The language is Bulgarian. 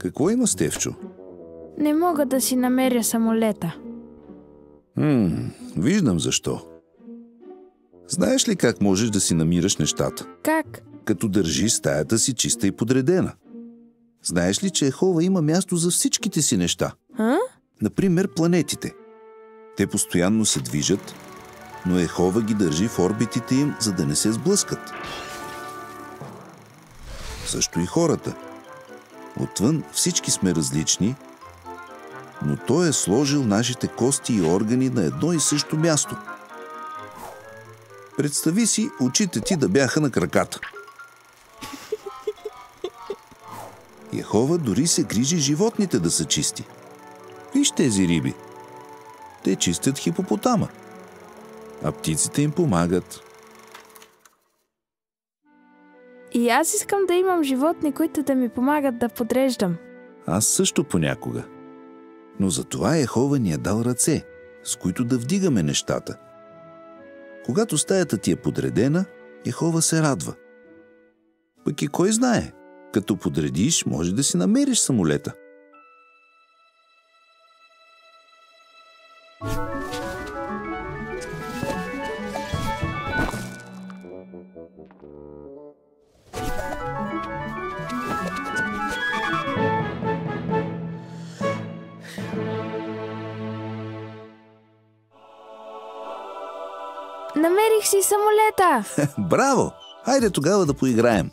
Какво има, Стефчо? Не мога да си намеря самолета. Виждам защо. Знаеш ли как можеш да си намираш нещата? Как? Като държиш стаята си чиста и подредена. Знаеш ли, че Йехова има място за всичките си неща? Например, планетите. Те постоянно се движат, но Йехова ги държи в орбитите им, за да не се сблъскат. Също и хората. Отвън всички сме различни, но Той е сложил нашите кости и органи на едно и също място. Представи си очите ти да бяха на краката. Йехова дори се грижи животните да са чисти. Виж тези риби. Те чистят хипопотама, а птиците им помагат. И аз искам да имам животни, които да ми помагат да подреждам. Аз също понякога. Но за това Йехова ни е дал ръце, с които да вдигаме нещата. Когато стаята ти е подредена, Йехова се радва. Пък и кой знае, като подредиш, може да си намериш самолета. Намерих си самолета! Браво! Хайде тогава да поиграем.